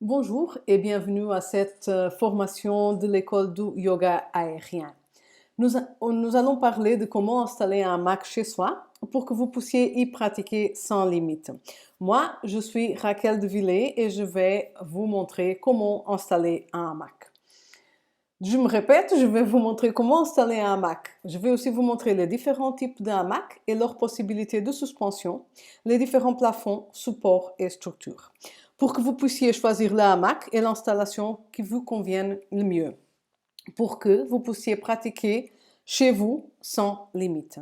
Bonjour et bienvenue à cette formation de l'école du yoga aérien. Nous allons parler de comment installer un Mac chez soi pour que vous puissiez y pratiquer sans limite. Moi, je suis Raquel de Villers et je vais vous montrer comment installer un Mac. Je me répète, je vais vous montrer comment installer un hamac. Je vais aussi vous montrer les différents types de hamac et leurs possibilités de suspension, les différents plafonds, supports et structures, pour que vous puissiez choisir le hamac et l'installation qui vous convienne le mieux, pour que vous puissiez pratiquer chez vous sans limite.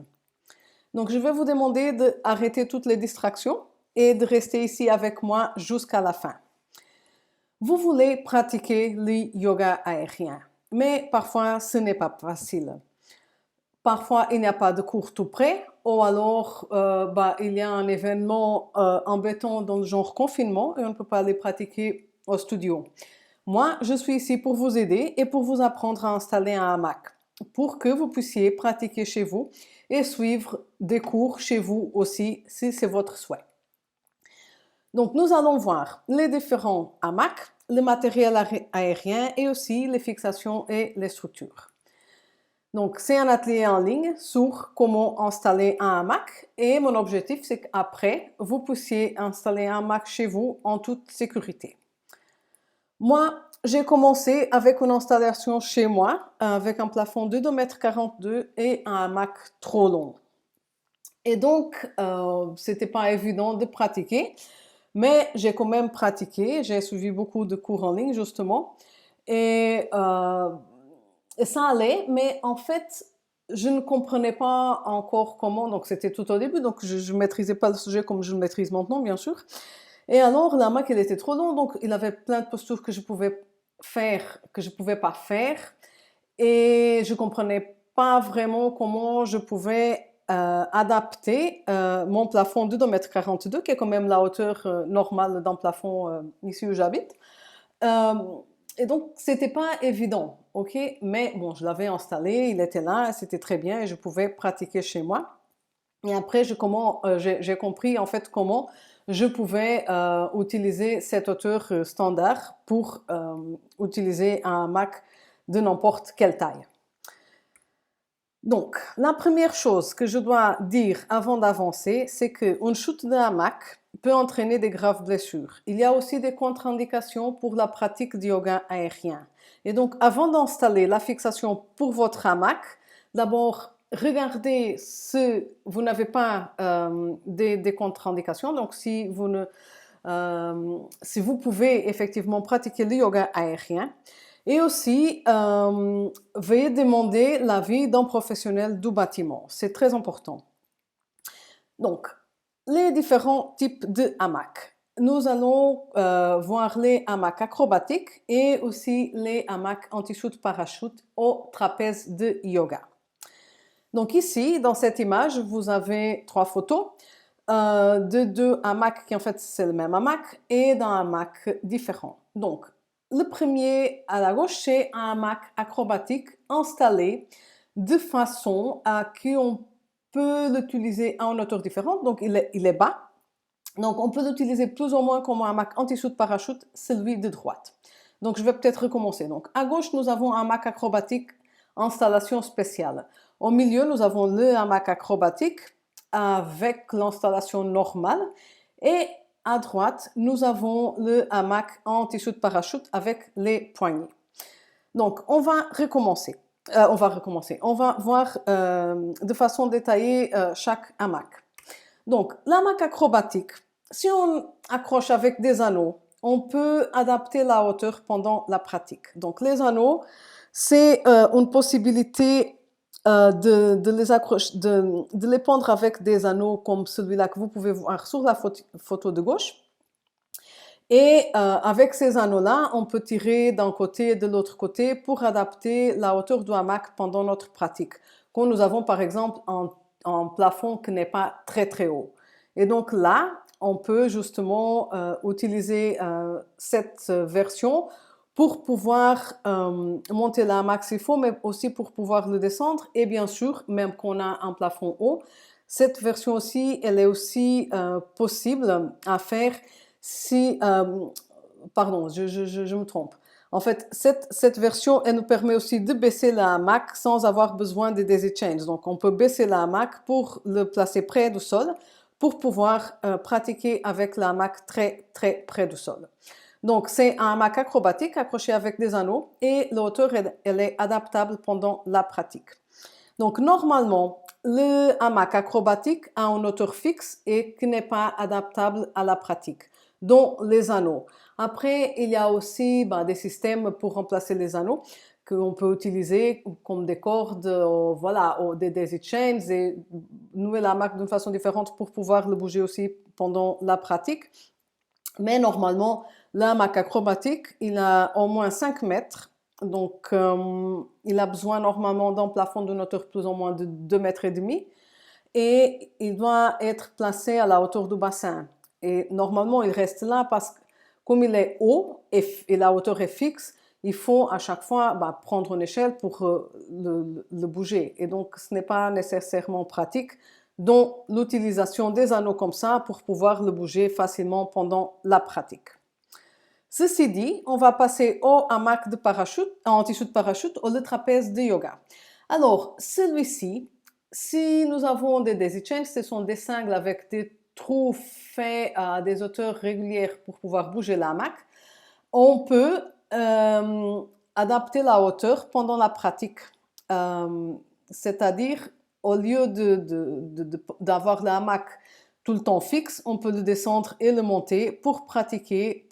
Donc, je vais vous demander d'arrêter toutes les distractions et de rester ici avec moi jusqu'à la fin. Vous voulez pratiquer le yoga aérien, mais parfois ce n'est pas facile. Parfois il n'y a pas de cours tout près, ou alors il y a un événement embêtant dans le genre confinement et on ne peut pas les pratiquer au studio. Moi, je suis ici pour vous aider et pour vous apprendre à installer un hamac, pour que vous puissiez pratiquer chez vous et suivre des cours chez vous aussi, si c'est votre souhait. Donc, nous allons voir les différents hamacs, le matériel aérien et aussi les fixations et les structures. Donc, c'est un atelier en ligne sur comment installer un hamac et mon objectif, c'est qu'après, vous puissiez installer un hamac chez vous en toute sécurité. Moi, j'ai commencé avec une installation chez moi avec un plafond de 2,42 m et un hamac trop long. Et donc, c'était pas évident de pratiquer. Mais j'ai quand même pratiqué, j'ai suivi beaucoup de cours en ligne justement, et ça allait, mais en fait, je ne comprenais pas encore comment, donc c'était tout au début, donc je ne maîtrisais pas le sujet comme je le maîtrise maintenant, bien sûr. Et alors, la hamac, il était trop long, donc il avait plein de postures que je pouvais faire, que je ne pouvais pas faire, et je ne comprenais pas vraiment comment je pouvais adapter mon plafond de 2,42 m, qui est quand même la hauteur normale d'un plafond ici où j'habite. Et donc, c'était pas évident, ok? Mais bon, je l'avais installé, il était là, c'était très bien et je pouvais pratiquer chez moi. Et après, j'ai compris en fait comment je pouvais utiliser cette hauteur standard pour utiliser un hamac de n'importe quelle taille. Donc, la première chose que je dois dire avant d'avancer, c'est qu'une chute de hamac peut entraîner des graves blessures. Il y a aussi des contre-indications pour la pratique du yoga aérien. Et donc, avant d'installer la fixation pour votre hamac, d'abord, regardez si vous n'avez pas des contre-indications. Donc, si vous pouvez effectivement pratiquer le yoga aérien. Et aussi, veuillez demander l'avis d'un professionnel du bâtiment. C'est très important. Donc, les différents types de hamacs. Nous allons voir les hamacs acrobatiques et aussi les hamacs anti-chute parachute au trapèze de yoga. Donc ici, dans cette image, vous avez 3 photos de 2 hamacs qui en fait c'est le même hamac et d'un hamac différent. Donc, le premier à la gauche, c'est un hamac acrobatique installé de façon à qu'on peut l'utiliser à une hauteur différente. Donc, il est bas. Donc, on peut l'utiliser plus ou moins comme un hamac anti-chute parachute, celui de droite. Donc, je vais peut-être recommencer. Donc, à gauche, nous avons un hamac acrobatique installation spéciale. Au milieu, nous avons le hamac acrobatique avec l'installation normale et à droite, nous avons le hamac anti-chute parachute avec les poignées. Donc, on va recommencer. On va voir de façon détaillée chaque hamac. Donc, l'hamac acrobatique, si on accroche avec des anneaux, on peut adapter la hauteur pendant la pratique. Donc, les anneaux, c'est une possibilité de les pendre avec des anneaux comme celui-là que vous pouvez voir sur la photo de gauche. Et avec ces anneaux-là, on peut tirer d'un côté et de l'autre côté pour adapter la hauteur du hamac pendant notre pratique. Quand nous avons par exemple un plafond qui n'est pas très très haut. Et donc là, on peut justement utiliser cette version pour pouvoir monter le hamac s'il faut, mais aussi pour pouvoir le descendre. Et bien sûr, même qu'on a un plafond haut, cette version aussi, elle est aussi possible à faire si pardon, je me trompe. En fait, cette version, elle nous permet aussi de baisser le hamac sans avoir besoin de daisy chains. Donc, on peut baisser le hamac pour le placer près du sol, pour pouvoir pratiquer avec le hamac très, très près du sol. Donc, c'est un hamac acrobatique accroché avec des anneaux et la hauteur, elle est adaptable pendant la pratique. Donc, normalement, le hamac acrobatique a une hauteur fixe et qui n'est pas adaptable à la pratique, dont les anneaux. Après, il y a aussi des systèmes pour remplacer les anneaux qu'on peut utiliser comme des cordes, voilà, ou des daisy chains et nouer la hamac d'une façon différente pour pouvoir le bouger aussi pendant la pratique. Mais normalement, le hamac acrobatique, il a au moins 5 mètres. Donc, il a besoin normalement d'un plafond d'une hauteur plus ou moins de 2,5 mètres et il doit être placé à la hauteur du bassin. Et normalement, il reste là parce que comme il est haut et la hauteur est fixe, il faut à chaque fois prendre une échelle pour le bouger. Et donc, ce n'est pas nécessairement pratique, dont l'utilisation des anneaux comme ça pour pouvoir le bouger facilement pendant la pratique. Ceci dit, on va passer au hamac de parachute, en tissu de parachute ou le trapèze de yoga. Alors, celui-ci, si nous avons des daisy chains, ce sont des sangles avec des trous faits à des hauteurs régulières pour pouvoir bouger le hamac. On peut adapter la hauteur pendant la pratique. C'est-à-dire, au lieu d'avoir le hamac tout le temps fixe, on peut le descendre et le monter pour pratiquer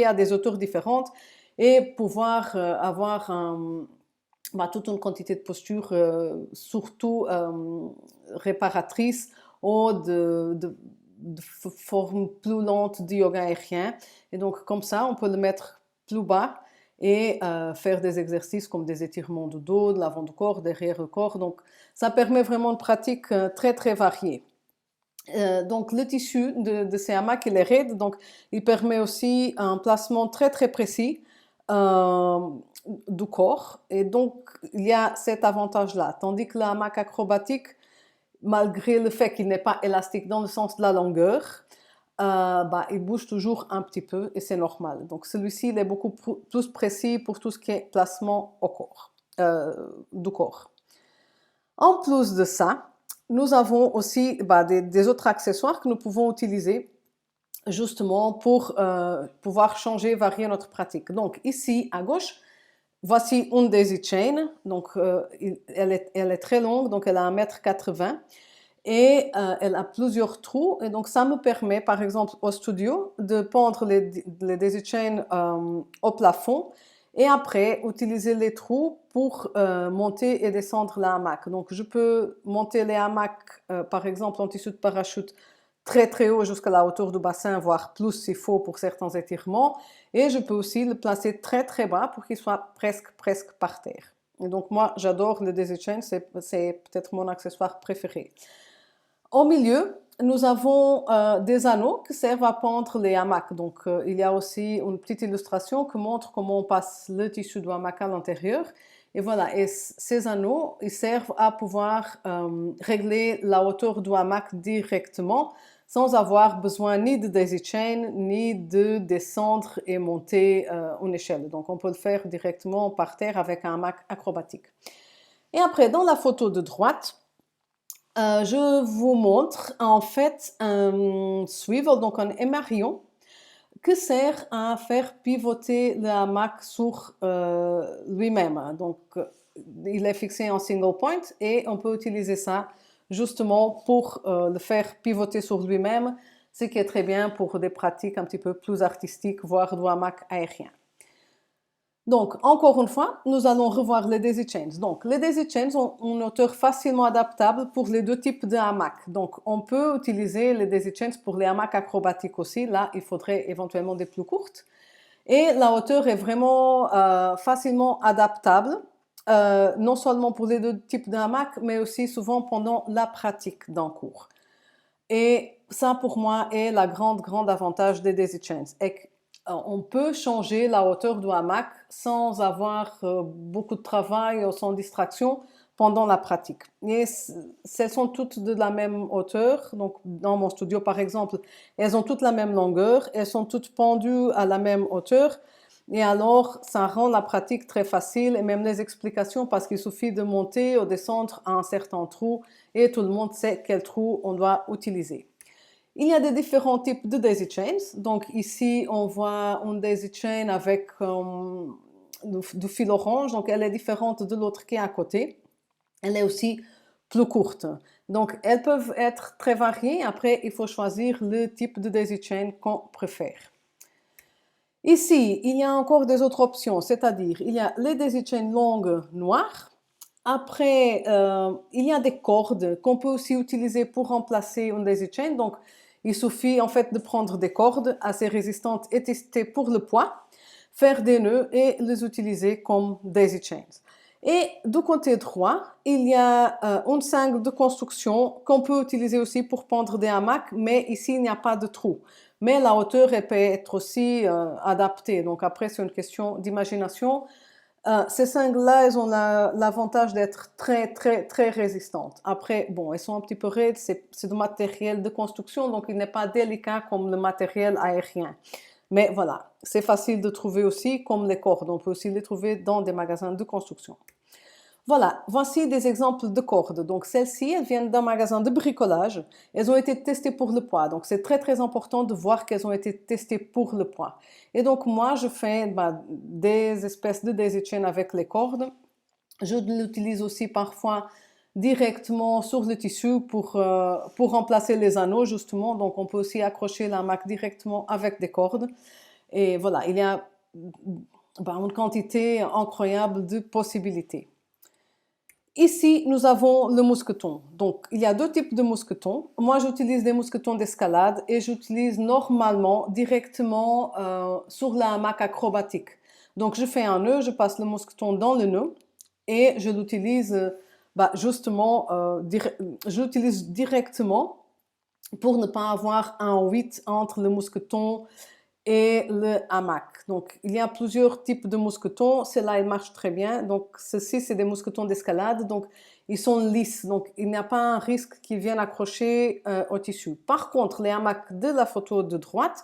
à des hauteurs différentes et pouvoir avoir toute une quantité de postures, surtout réparatrices ou de formes plus lentes de yoga aérien. Et donc, comme ça, on peut le mettre plus bas et faire des exercices comme des étirements du dos, de l'avant du corps, derrière le corps. Donc, ça permet vraiment une pratique très, très variée. Donc, le tissu de ces hamacs, il est raide, donc il permet aussi un placement très, très précis du corps. Et donc, il y a cet avantage-là. Tandis que le hamac acrobatique, malgré le fait qu'il n'est pas élastique dans le sens de la longueur, il bouge toujours un petit peu et c'est normal. Donc celui-ci, il est beaucoup plus précis pour tout ce qui est placement au corps, du corps. En plus de ça, nous avons aussi des autres accessoires que nous pouvons utiliser justement pour pouvoir changer, varier notre pratique. Donc ici, à gauche, voici une daisy chain. Donc elle est très longue, donc elle a 1,80 m et elle a plusieurs trous. Et donc ça me permet, par exemple, au studio, de pendre les daisy chains au plafond et après utiliser les trous pour monter et descendre la hamac. Donc je peux monter les hamacs, par exemple, en tissu de parachute très très haut jusqu'à la hauteur du bassin, voire plus s'il faut pour certains étirements. Et je peux aussi le placer très très bas pour qu'il soit presque par terre. Et donc moi, j'adore le daisy chain, c'est peut-être mon accessoire préféré. Au milieu, nous avons des anneaux qui servent à pendre les hamacs. Donc il y a aussi une petite illustration qui montre comment on passe le tissu du hamac à l'intérieur. Et voilà, et ces anneaux, ils servent à pouvoir régler la hauteur du hamac directement sans avoir besoin ni de daisy chain, ni de descendre et monter une échelle. Donc on peut le faire directement par terre avec un hamac acrobatique. Et après, dans la photo de droite, je vous montre en fait un swivel, donc un émerillon, qui sert à faire pivoter le hamac sur lui-même. Donc, il est fixé en single point et on peut utiliser ça justement pour le faire pivoter sur lui-même, ce qui est très bien pour des pratiques un petit peu plus artistiques, voire du hamac aérien. Donc, encore une fois, nous allons revoir les daisy chains. Donc, les daisy chains ont une hauteur facilement adaptable pour les deux types de hamacs. Donc, on peut utiliser les daisy chains pour les hamacs acrobatiques aussi. Là, il faudrait éventuellement des plus courtes. Et la hauteur est vraiment facilement adaptable, non seulement pour les deux types de hamacs, mais aussi souvent pendant la pratique d'un cours. Et ça, pour moi, est la grande avantage des daisy chains. On peut changer la hauteur du hamac sans avoir beaucoup de travail ou sans distraction pendant la pratique. Et elles sont toutes de la même hauteur. Donc, dans mon studio, par exemple, elles ont toutes la même longueur, elles sont toutes pendues à la même hauteur. Et alors, ça rend la pratique très facile et même les explications parce qu'il suffit de monter ou descendre à un certain trou et tout le monde sait quel trou on doit utiliser. Il y a des différents types de daisy chains. Donc ici, on voit une daisy chain avec du fil orange. Donc elle est différente de l'autre qui est à côté. Elle est aussi plus courte. Donc elles peuvent être très variées. Après, il faut choisir le type de daisy chain qu'on préfère. Ici, il y a encore des autres options, c'est-à-dire il y a les daisy chains longues noires. Après, il y a des cordes qu'on peut aussi utiliser pour remplacer une daisy chain. Donc, il suffit en fait de prendre des cordes assez résistantes et testées pour le poids, faire des nœuds et les utiliser comme daisy chains. Et du côté droit, il y a une sangle de construction qu'on peut utiliser aussi pour pendre des hamacs, mais ici il n'y a pas de trou. Mais la hauteur elle peut être aussi adaptée. Donc après, c'est une question d'imagination. Ces sangles-là, elles ont l'avantage d'être très, très, très résistantes. Après, bon, elles sont un petit peu raides, c'est du matériel de construction, donc il n'est pas délicat comme le matériel aérien. Mais voilà, c'est facile de trouver aussi, comme les cordes. On peut aussi les trouver dans des magasins de construction. Voilà, voici des exemples de cordes. Donc celles-ci, elles viennent d'un magasin de bricolage. Elles ont été testées pour le poids. Donc c'est très très important de voir qu'elles ont été testées pour le poids. Et donc moi, je fais des espèces de daisy chain avec les cordes. Je l'utilise aussi parfois directement sur le tissu pour remplacer les anneaux justement. Donc on peut aussi accrocher la hamac directement avec des cordes. Et voilà, il y a une quantité incroyable de possibilités. Ici, nous avons le mousqueton. Donc, il y a deux types de mousquetons. Moi, j'utilise des mousquetons d'escalade et j'utilise normalement directement sur la hamac acrobatique. Donc, je fais un nœud, je passe le mousqueton dans le nœud et je l'utilise j'utilise directement pour ne pas avoir un 8 entre le mousqueton et le hamac. Donc, il y a plusieurs types de mousquetons. Ceux-là, ils marchent très bien. Donc, ceux-ci, c'est des mousquetons d'escalade. Donc, ils sont lisses. Donc, il n'y a pas un risque qu'ils viennent accrocher au tissu. Par contre, les hamacs de la photo de droite,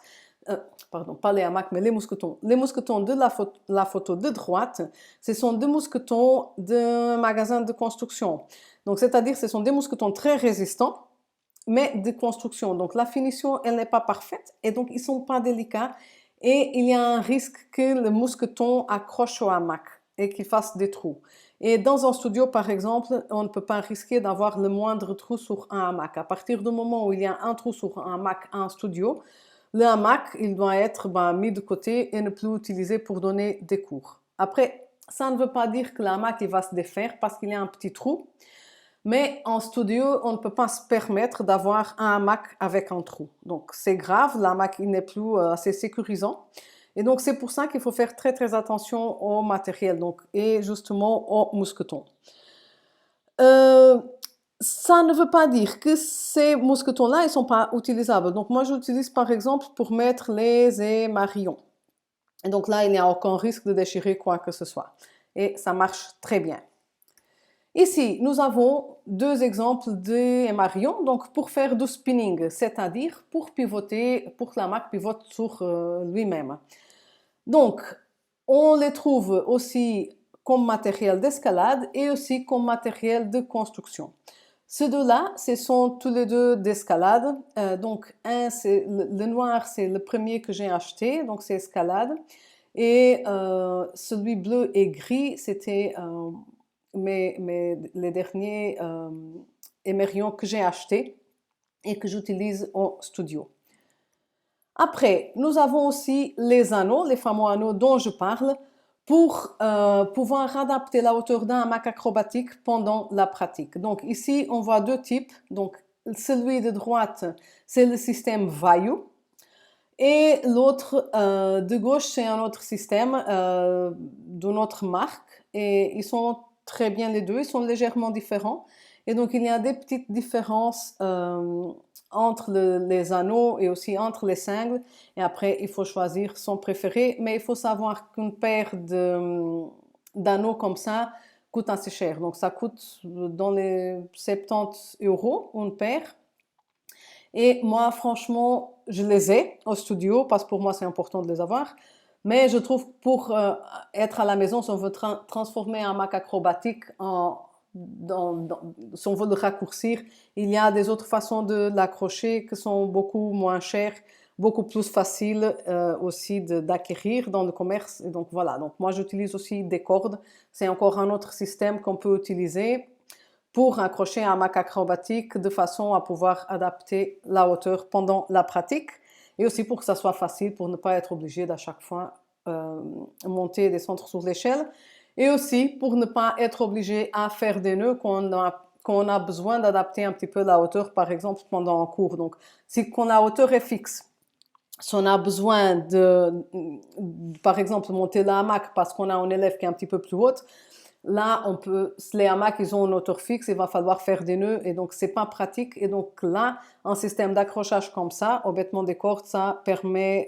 pardon, pas les hamacs, mais les mousquetons. Les mousquetons de la photo de droite, ce sont des mousquetons de magasin de construction. Donc, c'est-à-dire, ce sont des mousquetons très résistants, mais de construction. Donc la finition, elle n'est pas parfaite et donc ils ne sont pas délicats et il y a un risque que le mousqueton accroche au hamac et qu'il fasse des trous. Et dans un studio, par exemple, on ne peut pas risquer d'avoir le moindre trou sur un hamac. À partir du moment où il y a un trou sur un hamac à un studio, le hamac, il doit être mis de côté et ne plus utilisé pour donner des cours. Après, ça ne veut pas dire que le hamac il va se défaire parce qu'il y a un petit trou. Mais en studio, on ne peut pas se permettre d'avoir un hamac avec un trou. Donc c'est grave, l'hamac n'est plus assez sécurisant. Et donc c'est pour ça qu'il faut faire très très attention au matériel et justement au mousqueton. Ça ne veut pas dire que ces mousquetons-là, ils ne sont pas utilisables. Donc moi j'utilise par exemple pour mettre les émarillons. Et donc là, il n'y a aucun risque de déchirer quoi que ce soit. Et ça marche très bien. Ici, nous avons deux exemples d'émarillons, donc pour faire du spinning, c'est-à-dire pour pivoter, pour que la hamac pivote sur lui-même. Donc, on les trouve aussi comme matériel d'escalade et aussi comme matériel de construction. Ces deux-là, ce sont tous les deux d'escalade. Donc, le noir, c'est le premier que j'ai acheté, donc c'est escalade. Et celui bleu et gris, c'était les derniers émerillons que j'ai achetés et que j'utilise au studio. Après, nous avons aussi les anneaux, les fameux anneaux dont je parle, pour pouvoir adapter la hauteur d'un hamac acrobatique pendant la pratique. Donc ici, on voit deux types. Donc celui de droite, c'est le système Vayu. Et l'autre de gauche, c'est un autre système d'une autre marque. Et ils sont très bien les deux, ils sont légèrement différents. Et donc, il y a des petites différences entre les anneaux et aussi entre les sangles. Et après, il faut choisir son préféré. Mais il faut savoir qu'une paire d'anneaux comme ça coûte assez cher. Donc ça coûte dans les 70 euros une paire. Et moi, franchement, je les ai au studio parce que pour moi, c'est important de les avoir. Mais je trouve pour être à la maison, si on veut transformer un Mac acrobatique si on veut le raccourcir, il y a des autres façons de l'accrocher qui sont beaucoup moins chères, beaucoup plus faciles aussi d'acquérir dans le commerce. Et donc voilà, donc moi j'utilise aussi des cordes. C'est encore un autre système qu'on peut utiliser pour accrocher un Mac acrobatique de façon à pouvoir adapter la hauteur pendant la pratique et aussi pour que ça soit facile, pour ne pas être obligé d'à chaque fois monter et descendre sur l'échelle, et aussi pour ne pas être obligé à faire des nœuds quand on a besoin d'adapter un petit peu la hauteur, par exemple pendant un cours. Donc si quand la hauteur est fixe, si on a besoin par exemple, monter la hamac parce qu'on a un élève qui est un petit peu plus haute, là, les hamacs, ils ont une hauteur fixe, il va falloir faire des nœuds et donc c'est pas pratique. Et donc là, un système d'accrochage comme ça, au vêtement des cordes, ça permet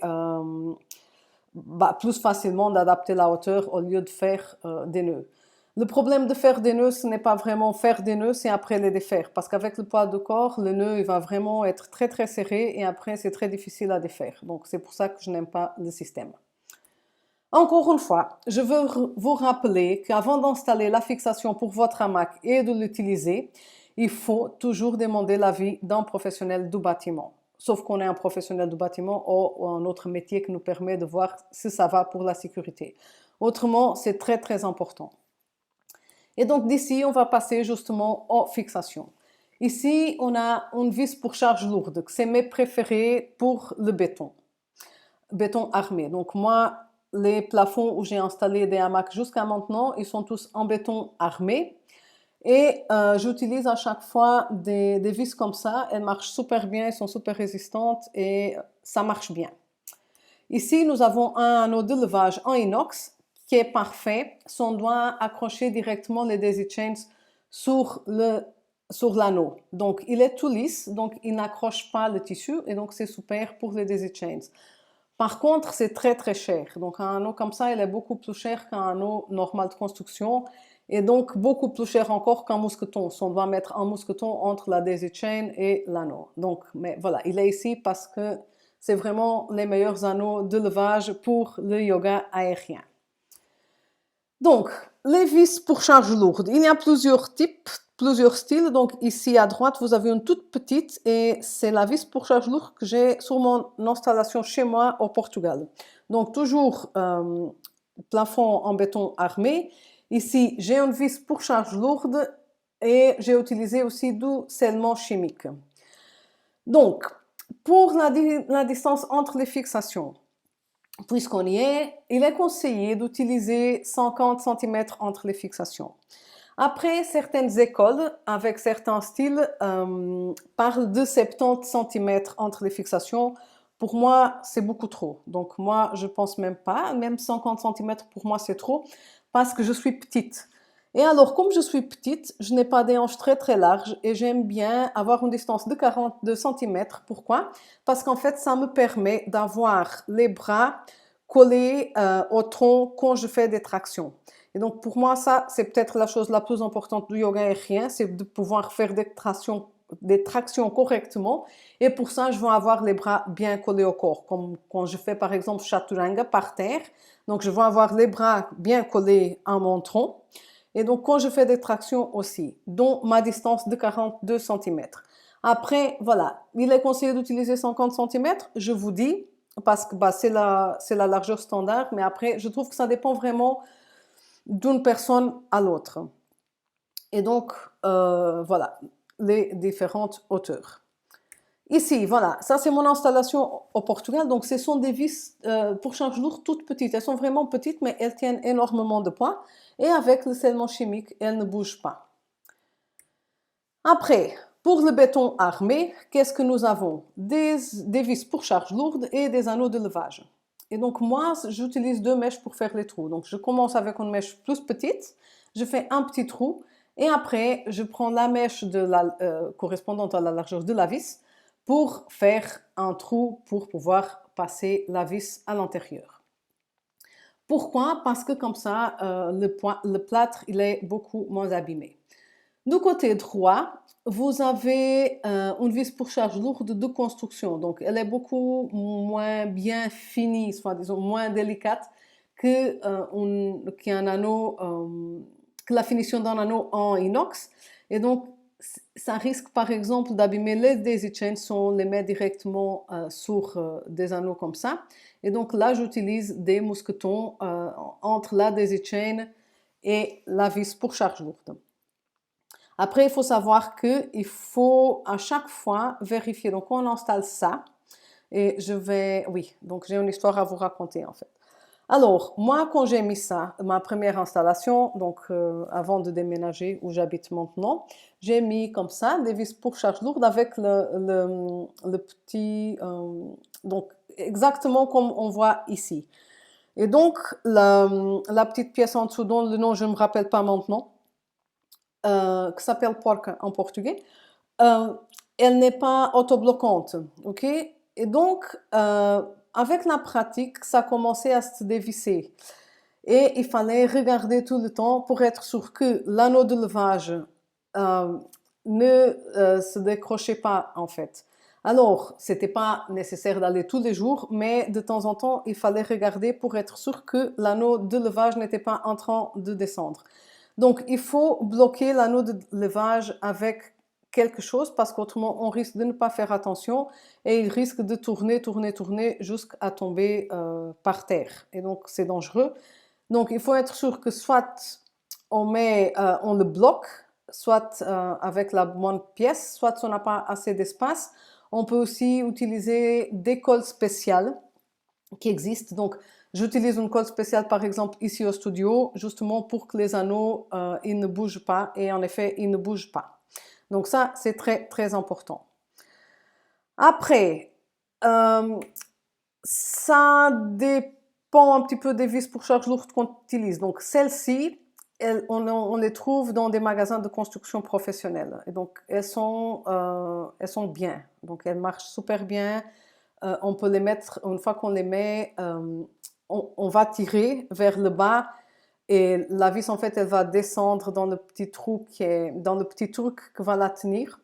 plus facilement d'adapter la hauteur au lieu de faire des nœuds. Le problème de faire des nœuds, ce n'est pas vraiment faire des nœuds, c'est après les défaire. Parce qu'avec le poids de corps, le nœud il va vraiment être très très serré et après c'est très difficile à défaire. Donc c'est pour ça que je n'aime pas le système. Encore une fois, je veux vous rappeler qu'avant d'installer la fixation pour votre hamac et de l'utiliser, il faut toujours demander l'avis d'un professionnel du bâtiment. Sauf qu'on est un professionnel du bâtiment ou un autre métier qui nous permet de voir si ça va pour la sécurité. Autrement, c'est très très important. Et donc d'ici, on va passer justement aux fixations. Ici, on a une vis pour charge lourde, c'est mes préférés pour le béton armé. Donc moi, les plafonds où j'ai installé des hamacs jusqu'à maintenant, ils sont tous en béton armé. Et j'utilise à chaque fois des vis comme ça. Elles marchent super bien, elles sont super résistantes et ça marche bien. Ici, nous avons un anneau de levage en inox qui est parfait. Si on doit accrocher directement les daisy chains sur l'anneau. Donc, il est tout lisse, donc il n'accroche pas le tissu et donc c'est super pour les daisy chains. Par contre, c'est très très cher. Donc un anneau comme ça, il est beaucoup plus cher qu'un anneau normal de construction et donc beaucoup plus cher encore qu'un mousqueton. Si on doit mettre un mousqueton entre la daisy chain et l'anneau. Donc, mais voilà, il est ici parce que c'est vraiment les meilleurs anneaux de levage pour le yoga aérien. Donc, les vis pour charge lourde. Il y a plusieurs types, plusieurs styles. Donc ici à droite, vous avez une toute petite et c'est la vis pour charge lourde que j'ai sur mon installation chez moi au Portugal. Donc toujours plafond en béton armé. Ici, j'ai une vis pour charge lourde et j'ai utilisé aussi du scellement chimique. Donc, pour la distance entre les fixations, puisqu'on y est, il est conseillé d'utiliser 50 cm entre les fixations. Après, certaines écoles, avec certains styles, parlent de 70 cm entre les fixations. Pour moi, c'est beaucoup trop. Donc moi, je pense même pas. Même 50 cm, pour moi, c'est trop parce que je suis petite. Et alors, comme je suis petite, je n'ai pas des hanches très très larges et j'aime bien avoir une distance de 42 cm. Pourquoi? Parce qu'en fait, ça me permet d'avoir les bras collés au tronc quand je fais des tractions. Et donc, pour moi, ça, c'est peut-être la chose la plus importante du yoga aérien, c'est de pouvoir faire des tractions correctement. Et pour ça, je veux avoir les bras bien collés au corps, comme quand je fais par exemple chaturanga par terre. Donc, je veux avoir les bras bien collés à mon tronc. Et donc, quand je fais des tractions aussi, dont ma distance de 42 cm. Après, voilà, il est conseillé d'utiliser 50 cm, je vous dis, parce que c'est la largeur standard, mais après, je trouve que ça dépend vraiment d'une personne à l'autre. Et donc, voilà, les différentes hauteurs. Ici, voilà, ça c'est mon installation au Portugal. Donc, ce sont des vis pour charge lourde toutes petites. Elles sont vraiment petites, mais elles tiennent énormément de poids. Et avec le scellement chimique, elles ne bougent pas. Après, pour le béton armé, qu'est-ce que nous avons? Des vis pour charge lourde et des anneaux de levage. Et donc moi, j'utilise deux mèches pour faire les trous. Donc je commence avec une mèche plus petite, je fais un petit trou et après je prends la mèche correspondante à la largeur de la vis pour faire un trou pour pouvoir passer la vis à l'intérieur. Pourquoi? Parce que comme ça, le plâtre, il est beaucoup moins abîmé. Du côté droit, vous avez une vis pour charge lourde de construction. Donc, elle est beaucoup moins bien finie, soit disons moins délicate qu'un anneau, que la finition d'un anneau en inox. Et donc, ça risque par exemple d'abîmer les daisy chains si on les met directement sur des anneaux comme ça. Et donc là, j'utilise des mousquetons entre la daisy chain et la vis pour charge lourde. Après, il faut savoir qu'il faut à chaque fois vérifier. Donc, on installe ça. Et oui, donc j'ai une histoire à vous raconter en fait. Alors, moi, quand j'ai mis ça, ma première installation, donc avant de déménager où j'habite maintenant, j'ai mis comme ça des vis pour charge lourde avec le petit... donc, exactement comme on voit ici. Et donc, la petite pièce en dessous dont le nom, je ne me rappelle pas maintenant, qui s'appelle porca en portugais, elle n'est pas autobloquante, ok? Et donc, avec la pratique, ça a commencé à se dévisser. Et il fallait regarder tout le temps pour être sûr que l'anneau de levage ne se décrochait pas, en fait. Alors, c'était pas nécessaire d'aller tous les jours, mais de temps en temps, il fallait regarder pour être sûr que l'anneau de levage n'était pas en train de descendre. Donc, il faut bloquer l'anneau de levage avec quelque chose parce qu'autrement, on risque de ne pas faire attention et il risque de tourner, tourner, tourner jusqu'à tomber par terre. Et donc, c'est dangereux. Donc, il faut être sûr que soit on le bloque, soit avec la bonne pièce, soit si on n'a pas assez d'espace. On peut aussi utiliser des cols spéciales qui existent. Donc, j'utilise une colle spéciale, par exemple, ici au studio, justement pour que les anneaux, ils ne bougent pas. Et en effet, ils ne bougent pas. Donc ça, c'est très, très important. Après, ça dépend un petit peu des vis pour charge lourde qu'on utilise. Donc celles-ci, on les trouve dans des magasins de construction professionnelle. Et donc elles sont bien. Donc elles marchent super bien. On peut les mettre, une fois qu'on les met, on va tirer vers le bas et la vis, en fait, elle va descendre dans le petit trou dans le petit truc qui va la tenir.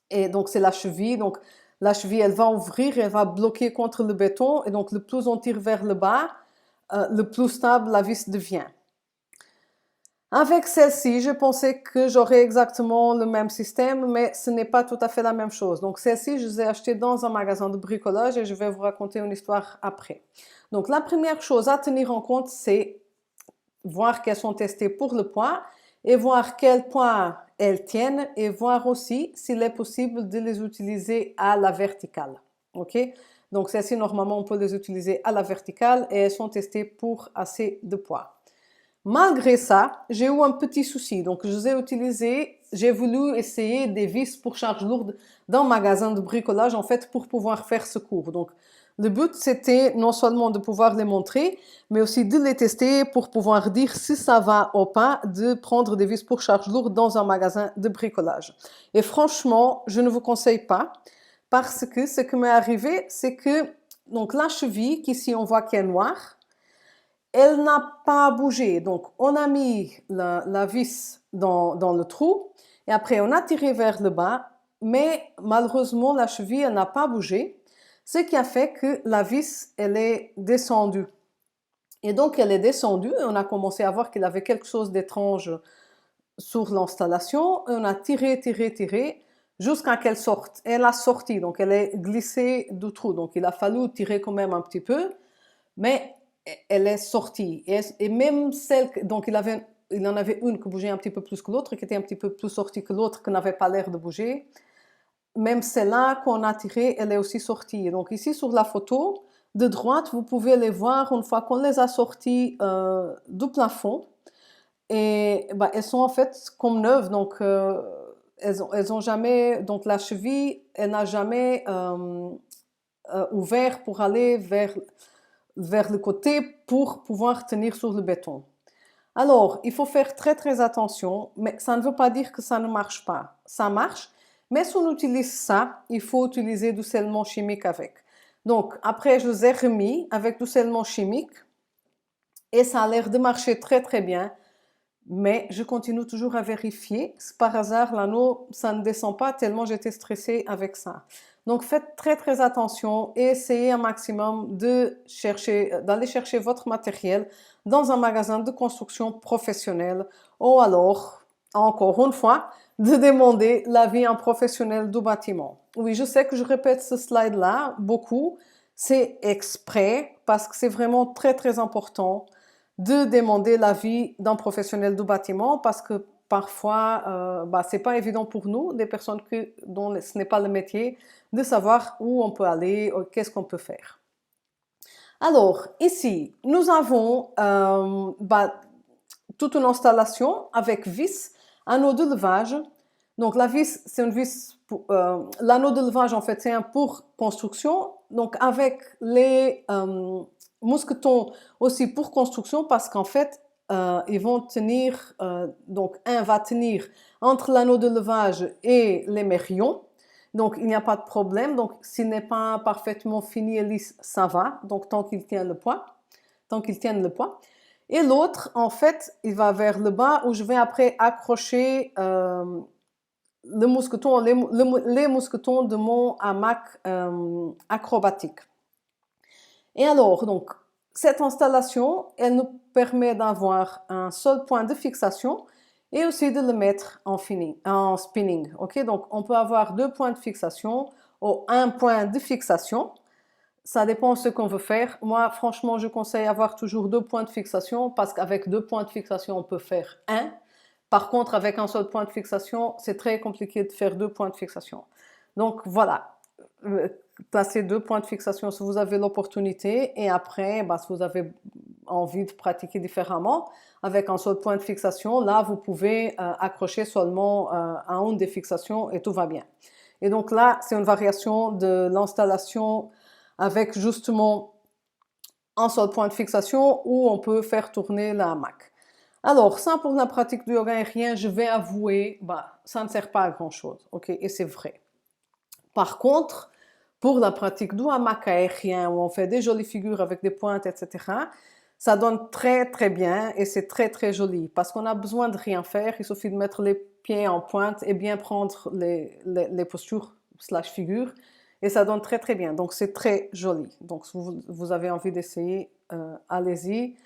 Et donc, c'est la cheville. Donc, la cheville, elle va ouvrir, elle va bloquer contre le béton. Et donc, le plus on tire vers le bas, le plus stable la vis devient. Avec celle-ci, je pensais que j'aurais exactement le même système, mais ce n'est pas tout à fait la même chose. Donc, celle-ci, je les ai achetées dans un magasin de bricolage et je vais vous raconter une histoire après. Donc, la première chose à tenir en compte, c'est voir qu'elles sont testées pour le poids et voir quel poids elles tiennent et voir aussi s'il est possible de les utiliser à la verticale. Ok? Donc celles-ci, normalement, on peut les utiliser à la verticale et elles sont testées pour assez de poids. Malgré ça, j'ai eu un petit souci. Donc je les ai utilisées, j'ai voulu essayer des vis pour charge lourde dans un magasin de bricolage, en fait, pour pouvoir faire ce cours. Donc le but, c'était non seulement de pouvoir les montrer, mais aussi de les tester pour pouvoir dire si ça va ou pas de prendre des vis pour charge lourde dans un magasin de bricolage. Et franchement, je ne vous conseille pas parce que ce qui m'est arrivé, c'est que donc la cheville, qu'ici on voit qu'elle est noire, elle n'a pas bougé. Donc on a mis la vis dans le trou et après on a tiré vers le bas, mais malheureusement la cheville n'a pas bougé. Ce qui a fait que la vis, elle est descendue. Et donc, elle est descendue et on a commencé à voir qu'il y avait quelque chose d'étrange sur l'installation. On a tiré, tiré, tiré jusqu'à qu'elle sorte. Elle a sorti, donc elle est glissée du trou. Donc, il a fallu tirer quand même un petit peu, mais elle est sortie. Et même celle, donc il en avait une qui bougeait un petit peu plus que l'autre, qui était un petit peu plus sortie que l'autre, qui n'avait pas l'air de bouger. Même celle-là qu'on a tirée, elle est aussi sortie. Donc ici sur la photo de droite, vous pouvez les voir une fois qu'on les a sorties du plafond. Et elles sont en fait comme neuves. Donc elles ont jamais, donc la cheville, elle n'a jamais ouvert pour aller vers le côté pour pouvoir tenir sur le béton. Alors, il faut faire très très attention, mais ça ne veut pas dire que ça ne marche pas. Ça marche. Mais si on utilise ça, il faut utiliser du scellement chimique avec. Donc, après, je les ai remis avec du scellement chimique. et ça a l'air de marcher très très bien. Mais je continue toujours à vérifier. Par hasard, l'anneau, ça ne descend pas tellement j'étais stressée avec ça. Donc faites très très attention et essayez un maximum d'aller chercher votre matériel dans un magasin de construction professionnel ou alors, encore une fois, de demander l'avis à un professionnel du bâtiment. Oui, je sais que je répète ce slide-là beaucoup. C'est exprès parce que c'est vraiment très très important de demander l'avis d'un professionnel du bâtiment parce que parfois, c'est pas évident pour nous, des personnes dont ce n'est pas le métier, de savoir où on peut aller, qu'est-ce qu'on peut faire. Alors, ici, nous avons toute une installation avec vis, anneau de levage. Donc, la vis, c'est une vis, l'anneau de levage, en fait, c'est un pour construction. Donc, avec les mousquetons aussi pour construction, parce qu'en fait, ils vont tenir, donc un va tenir entre l'anneau de levage et les mérions. Donc, il n'y a pas de problème. Donc, s'il n'est pas parfaitement fini et lisse, ça va. Donc, tant qu'il tient le poids. Tant qu'il tienne le poids. Et l'autre, en fait, il va vers le bas où je vais après accrocher les mousquetons de mon hamac acrobatique. Et alors, donc, cette installation, elle nous permet d'avoir un seul point de fixation et aussi de le mettre en spinning. Okay? Donc, on peut avoir 2 points de fixation ou un point de fixation. Ça dépend de ce qu'on veut faire. Moi, franchement, je conseille avoir toujours 2 points de fixation parce qu'avec 2 points de fixation, on peut faire un. Par contre, avec un seul point de fixation, c'est très compliqué de faire 2 points de fixation. Donc, voilà. Placez 2 points de fixation si vous avez l'opportunité et après, si vous avez envie de pratiquer différemment, avec un seul point de fixation, là, vous pouvez accrocher seulement à une des fixations et tout va bien. Et donc là, c'est une variation de l'installation avec justement un seul point de fixation où on peut faire tourner la hamac. Alors, ça pour la pratique du yoga aérien, je vais avouer, ça ne sert pas à grand chose, ok? Et c'est vrai. Par contre, pour la pratique du hamac aérien, où on fait des jolies figures avec des pointes, etc., ça donne très très bien et c'est très très joli parce qu'on a besoin de rien faire, il suffit de mettre les pieds en pointe et bien prendre les postures slash figures et ça donne très très bien. Donc c'est très joli. Donc si vous avez envie d'essayer, allez-y.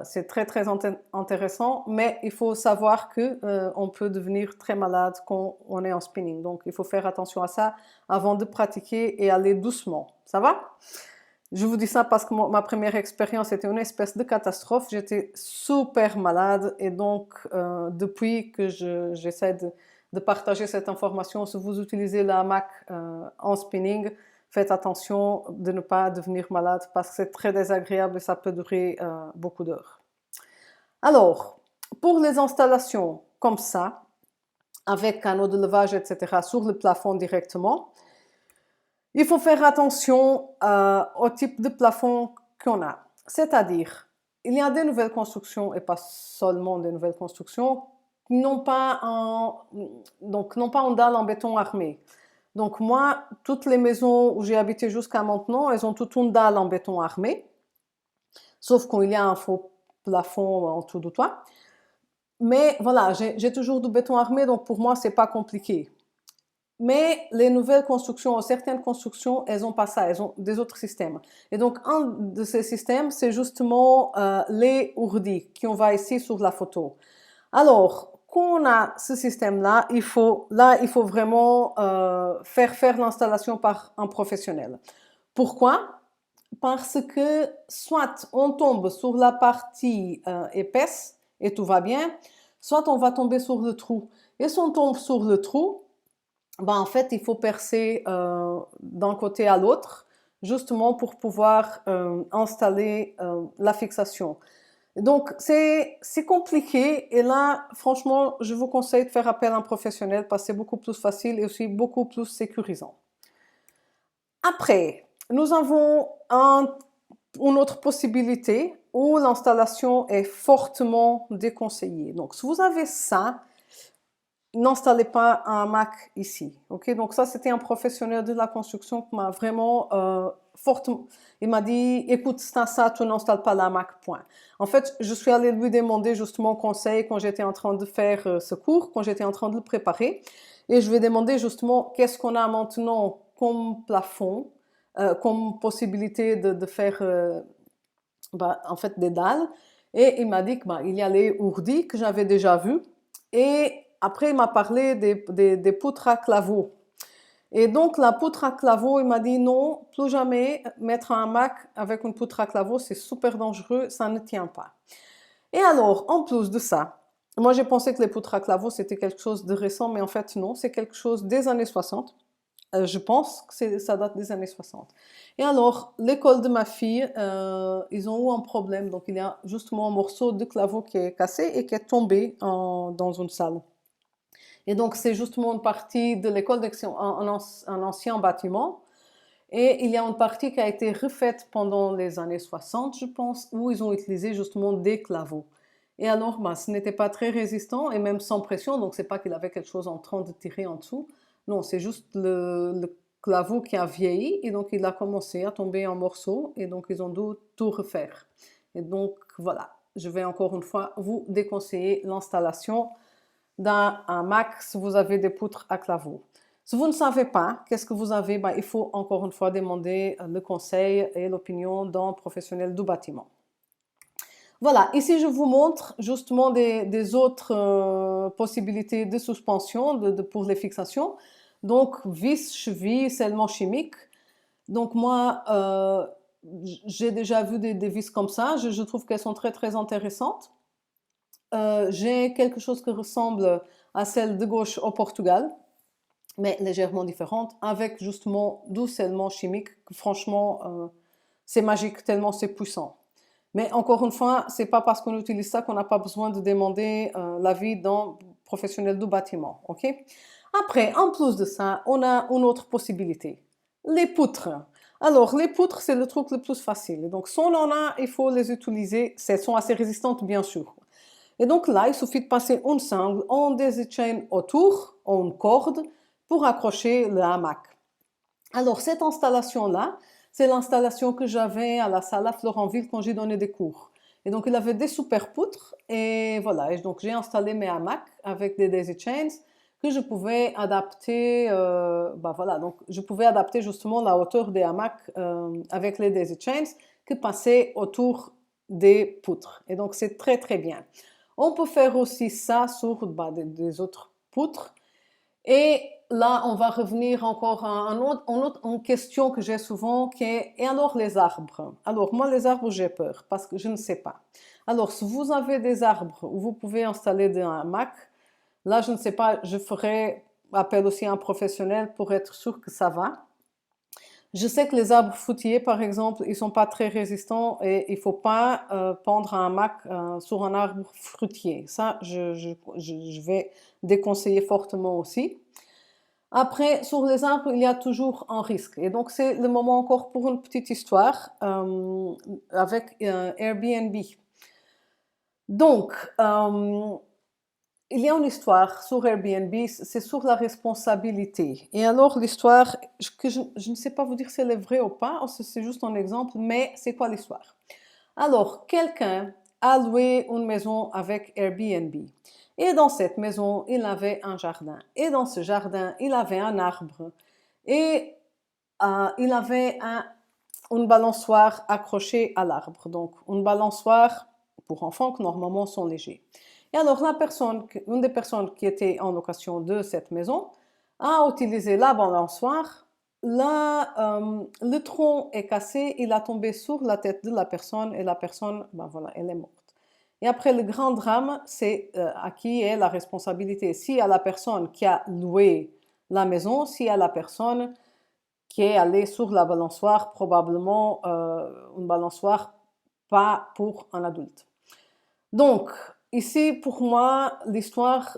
C'est très très intéressant, mais il faut savoir que on peut devenir très malade quand on est en spinning. Donc il faut faire attention à ça avant de pratiquer et aller doucement. Ça va? Je vous dis ça parce que ma première expérience était une espèce de catastrophe. J'étais super malade et donc depuis que j'essaie de partager cette information, si vous utilisez la hamac en spinning, faites attention de ne pas devenir malade parce que c'est très désagréable et ça peut durer beaucoup d'heures. Alors, pour les installations comme ça, avec canaux de levage, etc., sur le plafond directement, il faut faire attention au type de plafond qu'on a. C'est-à-dire, il y a des nouvelles constructions, et pas seulement des nouvelles constructions, qui n'ont pas une dalle en béton armé. Donc moi, toutes les maisons où j'ai habité jusqu'à maintenant, elles ont toute une dalle en béton armé, sauf qu'il y a un faux plafond en dessous du toit. Mais voilà, j'ai toujours du béton armé, donc pour moi, c'est pas compliqué. Mais les nouvelles constructions, certaines constructions, elles n'ont pas ça, elles ont des autres systèmes. Et donc, un de ces systèmes, c'est justement les ourdis qu'on voit ici sur la photo. Alors, quand on a ce système-là, il faut vraiment faire l'installation par un professionnel. Pourquoi? Parce que soit on tombe sur la partie épaisse et tout va bien, soit on va tomber sur le trou. Et si on tombe sur le trou, en fait, il faut percer d'un côté à l'autre, justement pour pouvoir installer la fixation. Donc, c'est compliqué et là, franchement, je vous conseille de faire appel à un professionnel parce que c'est beaucoup plus facile et aussi beaucoup plus sécurisant. Après, nous avons une autre possibilité où l'installation est fortement déconseillée. Donc, si vous avez ça, n'installez pas un hamac ici. Okay? Donc ça, c'était un professionnel de la construction qui m'a vraiment fortement. Il m'a dit, écoute, ça, tu n'installes pas la Mac, point. En fait, je suis allée lui demander justement conseil quand j'étais en train de faire ce cours, quand j'étais en train de le préparer. Et je lui ai demandé justement qu'est-ce qu'on a maintenant comme plafond, comme possibilité de faire en fait des dalles. Et il m'a dit qu'il y a les ourdis que j'avais déjà vus. Et après, il m'a parlé des poutres à claveaux. Et donc, la poutre à claveaux, il m'a dit non, plus jamais mettre un Mac avec une poutre à claveaux, c'est super dangereux, ça ne tient pas. Et alors, en plus de ça, moi j'ai pensé que les poutres à claveaux c'était quelque chose de récent, mais en fait non, c'est quelque chose des années 60. Je pense que ça date des années 60. Et alors, l'école de ma fille, ils ont eu un problème. Donc, il y a justement un morceau de claveau qui est cassé et qui est tombé dans une salle. Et donc, c'est justement une partie de l'école, un ancien bâtiment. Et il y a une partie qui a été refaite pendant les années 60, je pense, où ils ont utilisé justement des claveaux. Et alors, ce n'était pas très résistant et même sans pression, donc c'est pas qu'il avait quelque chose en train de tirer en dessous. Non, c'est juste le claveau qui a vieilli et donc il a commencé à tomber en morceaux et donc ils ont dû tout refaire. Et donc voilà, je vais encore une fois vous déconseiller l'installation d'un Mac si vous avez des poutres à claveaux. Si vous ne savez pas qu'est-ce que vous avez, il faut encore une fois demander le conseil et l'opinion d'un professionnel du bâtiment. Voilà, ici je vous montre justement des autres possibilités de suspension pour les fixations. Donc vis, cheville, scellement chimique. Donc moi, j'ai déjà vu des vis comme ça. Je trouve qu'elles sont très très intéressantes. J'ai quelque chose qui ressemble à celle de gauche au Portugal, mais légèrement différente, avec justement du scellement chimique. Franchement, c'est magique tellement c'est puissant. Mais encore une fois, c'est pas parce qu'on utilise ça qu'on n'a pas besoin de demander l'avis d'un professionnel du bâtiment, ok? Après, en plus de ça, on a une autre possibilité. Les poutres. Alors, les poutres, c'est le truc le plus facile. Donc, si on en a, il faut les utiliser. Elles sont assez résistantes, bien sûr. Et donc là, il suffit de passer une sangle, on daisy chain autour, une corde, pour accrocher le hamac. Alors, cette installation-là, c'est l'installation que j'avais à la salle à Florenville quand j'ai donné des cours. Et donc, il avait des super poutres. Et voilà, et donc j'ai installé mes hamacs avec des daisy chains que je pouvais adapter. Voilà, donc je pouvais adapter justement la hauteur des hamacs avec les daisy chains que passaient autour des poutres. Et donc, c'est très très bien. On peut faire aussi ça sur des autres poutres. Et là, on va revenir encore à une question que j'ai souvent qui est, et alors les arbres? Alors moi, les arbres, j'ai peur parce que je ne sais pas. Alors, si vous avez des arbres où vous pouvez installer des hamacs, là, je ne sais pas, je ferai appel aussi à un professionnel pour être sûr que ça va. Je sais que les arbres fruitiers, par exemple, ils sont pas très résistants et il faut pas pendre un hamac sur un arbre fruitier. Ça, je vais déconseiller fortement aussi. Après, sur les arbres, il y a toujours un risque. Et donc, c'est le moment encore pour une petite histoire avec Airbnb. Donc, il y a une histoire sur Airbnb, c'est sur la responsabilité. Et alors, l'histoire, que je ne sais pas vous dire si elle est vraie ou pas, ou si c'est juste un exemple, mais c'est quoi l'histoire? Alors, quelqu'un a loué une maison avec Airbnb. Et dans cette maison, il avait un jardin. Et dans ce jardin, il avait un arbre. Et il avait une balançoire accrochée à l'arbre. Donc, une balançoire pour enfants qui normalement sont légers. Et alors, une des personnes qui était en location de cette maison a utilisé la balançoire. Là, le tronc est cassé, il a tombé sur la tête de la personne et la personne, voilà, elle est morte. Et après, le grand drame, c'est à qui est la responsabilité. Si à la personne qui a loué la maison, si à la personne qui est allée sur la balançoire, probablement une balançoire pas pour un adulte. Donc, ici, pour moi,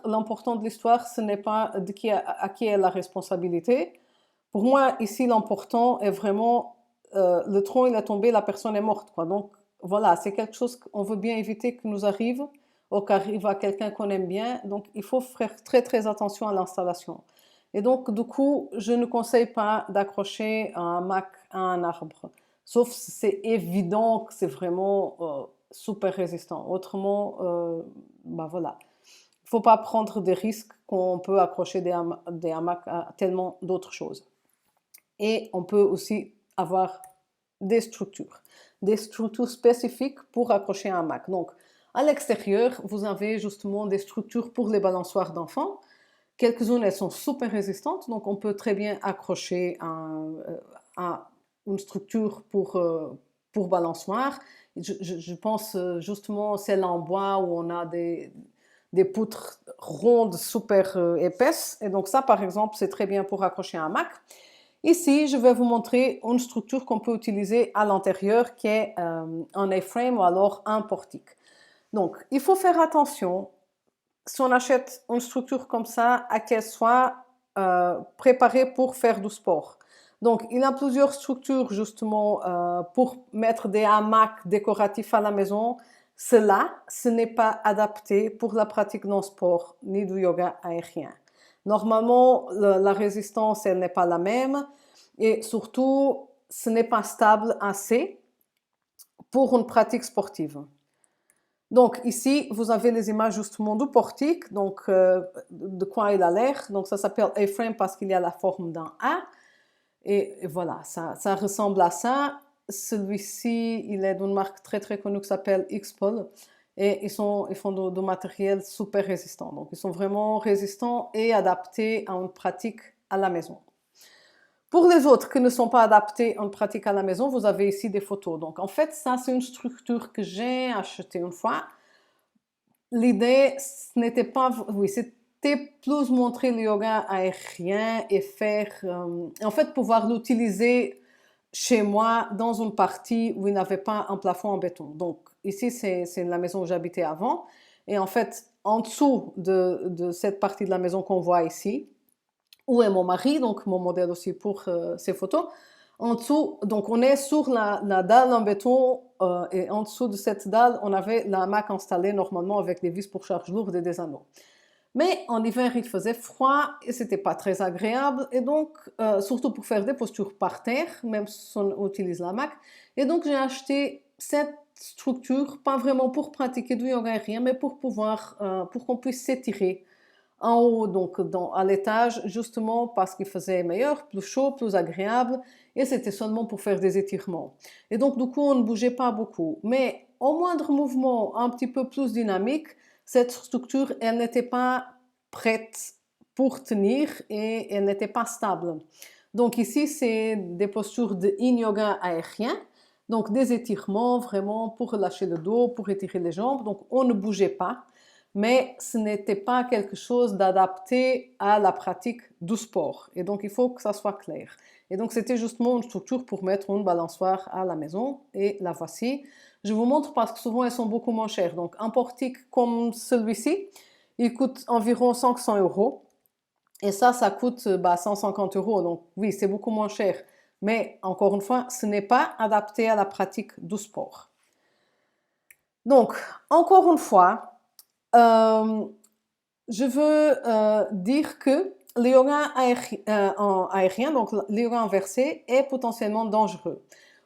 l'important de l'histoire, ce n'est pas à qui est la responsabilité. Pour moi, ici, l'important est vraiment le tronc, il est tombé, la personne est morte, quoi. Donc, voilà, c'est quelque chose qu'on veut bien éviter que nous arrive ou qu'arrive à quelqu'un qu'on aime bien. Donc, il faut faire très, très attention à l'installation. Et donc, du coup, je ne conseille pas d'accrocher un hamac à un arbre. Sauf si c'est évident que c'est vraiment super résistant. Autrement, bah voilà. Il ne faut pas prendre des risques qu'on peut accrocher des hamacs à tellement d'autres choses. Et on peut aussi avoir des structures spécifiques pour accrocher un hamac. Donc, à l'extérieur, vous avez justement des structures pour les balançoires d'enfants. Quelques-unes, elles sont super résistantes, donc on peut très bien accrocher une structure pour balançoire. Je pense justement celle en bois où on a des poutres rondes super épaisses. Et donc ça, par exemple, c'est très bien pour accrocher un hamac. Ici, je vais vous montrer une structure qu'on peut utiliser à l'intérieur qui est un A-frame ou alors un portique. Donc, il faut faire attention, si on achète une structure comme ça, à qu'elle soit préparée pour faire du sport. Donc, il y a plusieurs structures justement pour mettre des hamacs décoratifs à la maison. Cela, ce n'est pas adapté pour la pratique d'un sport ni du yoga aérien. Normalement, la résistance, elle n'est pas la même et surtout, ce n'est pas stable assez pour une pratique sportive. Donc ici, vous avez les images justement du portique, donc de quoi il a l'air. Donc ça s'appelle A-frame parce qu'il y a la forme d'un A. Et voilà, ça ressemble à ça. Celui-ci, il est d'une marque très très connue qui s'appelle X-Pol. Et ils font du matériel super résistant. Donc ils sont vraiment résistants et adaptés à une pratique à la maison. Pour les autres qui ne sont pas adaptés en pratique à la maison, vous avez ici des photos. Donc en fait, ça c'est une structure que j'ai achetée une fois. L'idée, ce n'était pas... Oui, c'était plus montrer le yoga aérien et faire... en fait, pouvoir l'utiliser chez moi dans une partie où il n'y avait pas un plafond en béton. Donc ici, c'est la maison où j'habitais avant. Et en fait, en dessous de cette partie de la maison qu'on voit ici, où est mon mari, donc mon modèle aussi pour ces photos. En dessous, donc on est sur la dalle en béton et en dessous de cette dalle, on avait la hamac installée normalement avec des vis pour charge lourde et des anneaux. Mais en hiver, il faisait froid et c'était pas très agréable et donc, surtout pour faire des postures par terre, même si on utilise la hamac. Et donc j'ai acheté cette structure, pas vraiment pour pratiquer du yoga aérien, mais pour pour qu'on puisse s'étirer en haut, donc à l'étage, justement parce qu'il faisait meilleur, plus chaud, plus agréable, et c'était seulement pour faire des étirements. Et donc, du coup, on ne bougeait pas beaucoup. Mais au moindre mouvement un petit peu plus dynamique, cette structure, elle n'était pas prête pour tenir et elle n'était pas stable. Donc ici, c'est des postures de yin yoga aérien, donc des étirements vraiment pour relâcher le dos, pour étirer les jambes. Donc on ne bougeait pas, mais ce n'était pas quelque chose d'adapté à la pratique du sport. Et donc, il faut que ça soit clair. Et donc, c'était justement une structure pour mettre une balançoire à la maison. Et la voici. Je vous montre parce que souvent, elles sont beaucoup moins chères. Donc, un portique comme celui-ci, il coûte environ 500 euros. Et ça coûte 150 euros. Donc, oui, c'est beaucoup moins cher. Mais, encore une fois, ce n'est pas adapté à la pratique du sport. Donc, encore une fois, je veux dire que le yoga aérien, donc le yoga inversé, est potentiellement dangereux.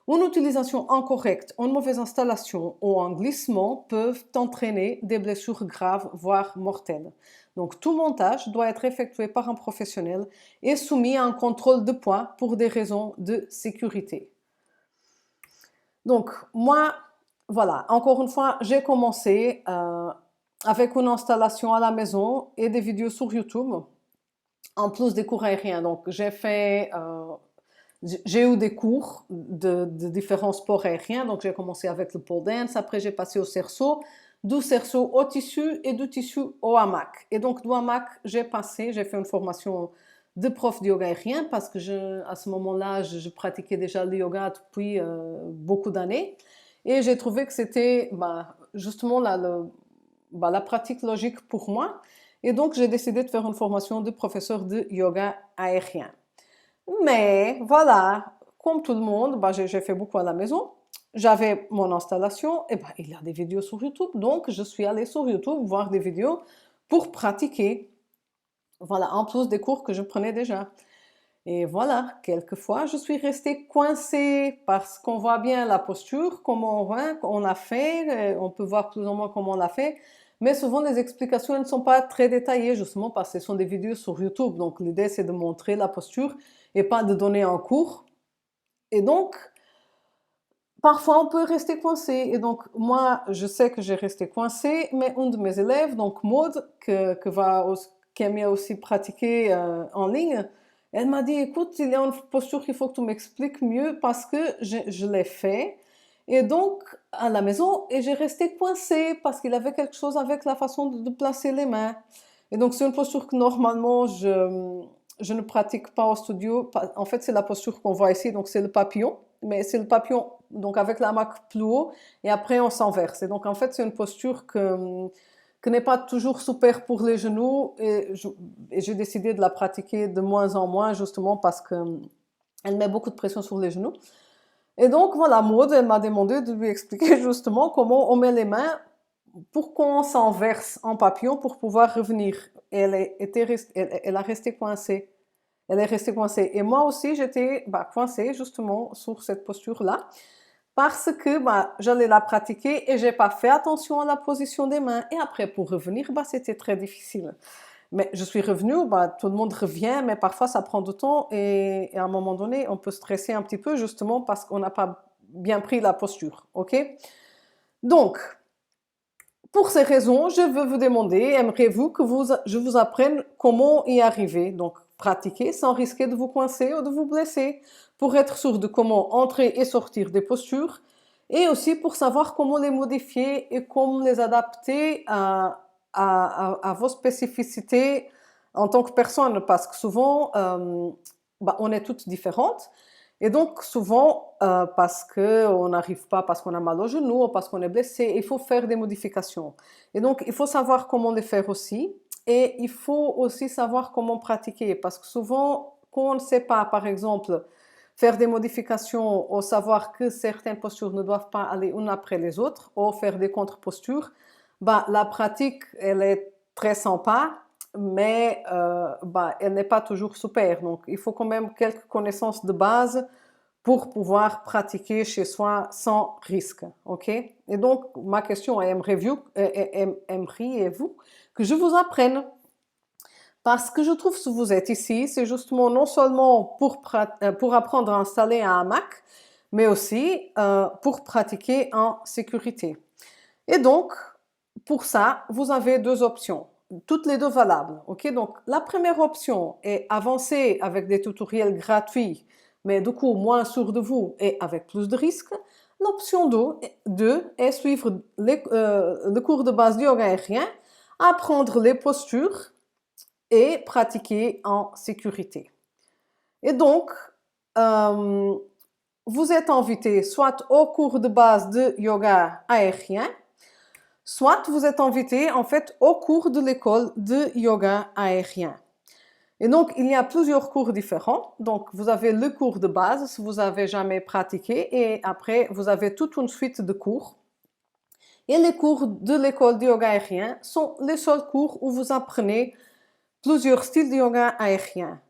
Une utilisation incorrecte, une mauvaise installation ou un glissement peuvent entraîner des blessures graves, voire mortelles. Donc tout montage doit être effectué par un professionnel et soumis à un contrôle de poids pour des raisons de sécurité. Donc moi, voilà, encore une fois, j'ai commencé avec une installation à la maison et des vidéos sur YouTube, en plus des cours aériens. Donc, j'ai eu des cours de différents sports aériens. Donc, j'ai commencé avec le pole dance. Après, j'ai passé au cerceau, du cerceau au tissu et du tissu au hamac. Et donc, du hamac, j'ai fait une formation de prof de yoga aérien parce que à ce moment-là, je pratiquais déjà le yoga depuis beaucoup d'années. Et j'ai trouvé que c'était justement la pratique logique pour moi. Et donc, j'ai décidé de faire une formation de professeur de yoga aérien. Mais voilà, comme tout le monde, j'ai fait beaucoup à la maison. J'avais mon installation, et il y a des vidéos sur YouTube. Donc, je suis allée sur YouTube voir des vidéos pour pratiquer. Voilà, en plus des cours que je prenais déjà. Et voilà, quelquefois, je suis restée coincée parce qu'on voit bien la posture, comment on a fait, on peut voir plus ou moins comment on l'a fait, mais souvent les explications ne sont pas très détaillées, justement parce que ce sont des vidéos sur YouTube. Donc l'idée, c'est de montrer la posture et pas de donner un cours. Et donc, parfois, on peut rester coincé. Et donc, moi, je sais que j'ai resté coincée, mais un de mes élèves, donc Maud, qui aime aussi pratiquer en ligne, elle m'a dit, écoute, il y a une posture qu'il faut que tu m'expliques mieux parce que je l'ai fait. Et donc, à la maison, et j'ai resté coincée parce qu'il avait quelque chose avec la façon de placer les mains. Et donc, c'est une posture que normalement, je ne pratique pas au studio. En fait, c'est la posture qu'on voit ici, donc c'est le papillon. Mais c'est le papillon, donc avec la main plus haut, et après on s'enverse. Et donc, en fait, c'est une posture que n'est pas toujours super pour les genoux, et j'ai décidé de la pratiquer de moins en moins, justement parce qu'elle met beaucoup de pression sur les genoux. Et donc, voilà, Maud, elle m'a demandé de lui expliquer justement comment on met les mains pour qu'on s'enverse en papillon pour pouvoir revenir. Et elle a resté coincée. Elle est restée coincée. Et moi aussi, j'étais coincée justement sur cette posture-là parce que j'allais la pratiquer et j'ai pas fait attention à la position des mains. Et après, pour revenir, c'était très difficile. Mais je suis revenue, tout le monde revient, mais parfois ça prend du temps et à un moment donné, on peut stresser un petit peu justement parce qu'on n'a pas bien pris la posture. Ok? Donc, pour ces raisons, je veux vous demander, aimeriez-vous que je vous apprenne comment y arriver? Donc, pratiquer sans risquer de vous coincer ou de vous blesser, pour être sûr de comment entrer et sortir des postures, et aussi pour savoir comment les modifier et comment les adapter à vos spécificités en tant que personne, parce que souvent, on est toutes différentes. Et donc, souvent, parce qu'on n'arrive pas, parce qu'on a mal au genou, ou parce qu'on est blessé, il faut faire des modifications. Et donc, il faut savoir comment les faire aussi. Et il faut aussi savoir comment pratiquer. Parce que souvent, quand on ne sait pas, par exemple, faire des modifications ou savoir que certaines postures ne doivent pas aller une après les autres, ou faire des contre-postures, la pratique, elle est très sympa, mais elle n'est pas toujours super. Donc, il faut quand même quelques connaissances de base pour pouvoir pratiquer chez soi sans risque. Ok? Et donc, ma question est, aimeriez-vous que je vous apprenne? Parce que je trouve que vous êtes ici, c'est justement non seulement pour apprendre à installer un hamac, mais aussi pour pratiquer en sécurité. Et donc, pour ça, vous avez deux options, toutes les deux valables. Ok? Donc, la première option est avancer avec des tutoriels gratuits, mais du coup moins sûrs de vous et avec plus de risques. L'option 2 est suivre le cours de base du yoga aérien, apprendre les postures et pratiquer en sécurité. Et donc, vous êtes invité soit au cours de base de yoga aérien, soit vous êtes invité en fait au cours de l'école de yoga aérien. Et donc, il y a plusieurs cours différents. Donc, vous avez le cours de base si vous n'avez jamais pratiqué et après, vous avez toute une suite de cours. Et les cours de l'école de yoga aérien sont les seuls cours où vous apprenez plusieurs styles de yoga aérien,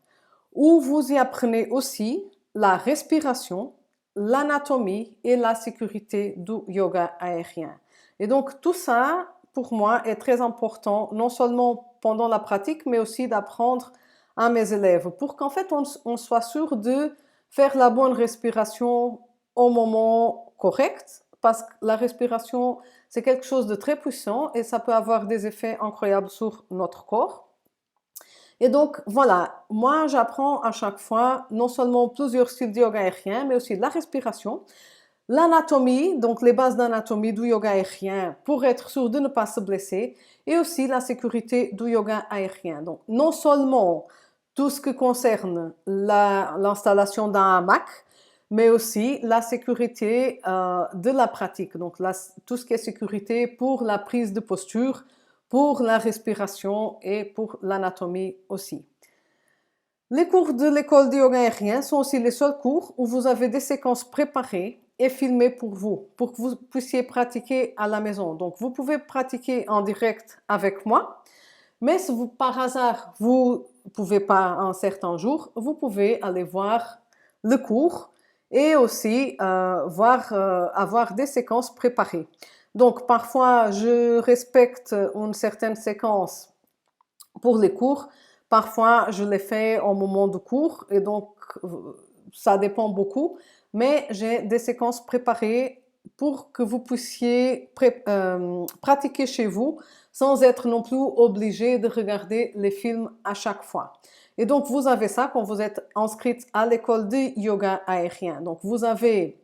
où vous y apprenez aussi la respiration, l'anatomie et la sécurité du yoga aérien. Et donc tout ça, pour moi, est très important, non seulement pendant la pratique, mais aussi d'apprendre à mes élèves, pour qu'en fait on soit sûr de faire la bonne respiration au moment correct, parce que la respiration, c'est quelque chose de très puissant et ça peut avoir des effets incroyables sur notre corps. Et donc, voilà, moi j'apprends à chaque fois non seulement plusieurs styles de yoga aérien, mais aussi la respiration, l'anatomie, donc les bases d'anatomie du yoga aérien pour être sûr de ne pas se blesser, et aussi la sécurité du yoga aérien. Donc, non seulement tout ce que concerne l'installation d'un hamac, mais aussi la sécurité de la pratique, donc tout ce qui est sécurité pour la prise de posture, pour la respiration et pour l'anatomie aussi. Les cours de l'école de yoga aérien sont aussi les seuls cours où vous avez des séquences préparées et filmées pour que vous puissiez pratiquer à la maison. Donc vous pouvez pratiquer en direct avec moi, Mais si vous, par hasard, vous ne pouvez pas un certain jour, vous pouvez aller voir le cours et aussi avoir des séquences préparées. Donc, parfois, je respecte une certaine séquence pour les cours. Parfois, je les fais au moment de cours et donc, ça dépend beaucoup. Mais j'ai des séquences préparées pour que vous puissiez pratiquer chez vous sans être non plus obligé de regarder les films à chaque fois. Et donc, vous avez ça quand vous êtes inscrite à l'école de yoga aérien. Donc, vous avez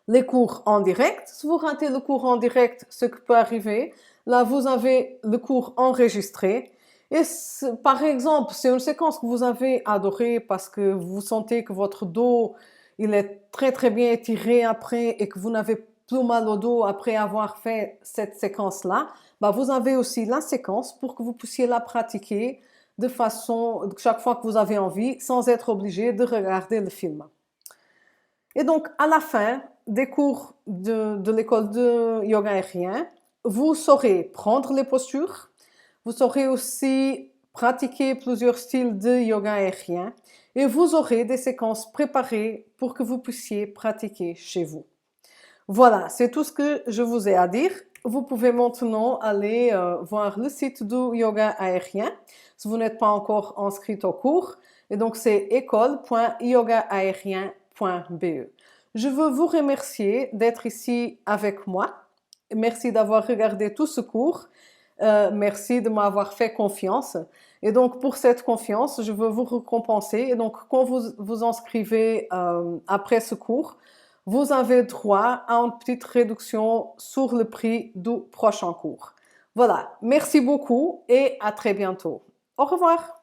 les cours en direct. Si vous ratez le cours en direct, ce qui peut arriver, là, vous avez le cours enregistré. Et par exemple, c'est une séquence que vous avez adorée parce que vous sentez que votre dos, il est très très bien étiré après et que vous n'avez plus mal au dos après avoir fait cette séquence-là, bah, vous avez aussi la séquence pour que vous puissiez la pratiquer de façon, chaque fois que vous avez envie, sans être obligé de regarder le film. Et donc, à la fin des cours de l'école de yoga aérien, vous saurez prendre les postures, vous saurez aussi pratiquer plusieurs styles de yoga aérien et vous aurez des séquences préparées pour que vous puissiez pratiquer chez vous. Voilà, c'est tout ce que je vous ai à dire. Vous pouvez maintenant aller voir le site du yoga aérien si vous n'êtes pas encore inscrit au cours. Et donc, c'est école.yogaaérien.be. Je veux vous remercier d'être ici avec moi. Merci d'avoir regardé tout ce cours. Merci de m'avoir fait confiance. Et donc, pour cette confiance, je veux vous récompenser. Et donc, quand vous vous inscrivez après ce cours, vous avez droit à une petite réduction sur le prix du prochain cours. Voilà, merci beaucoup et à très bientôt. Au revoir.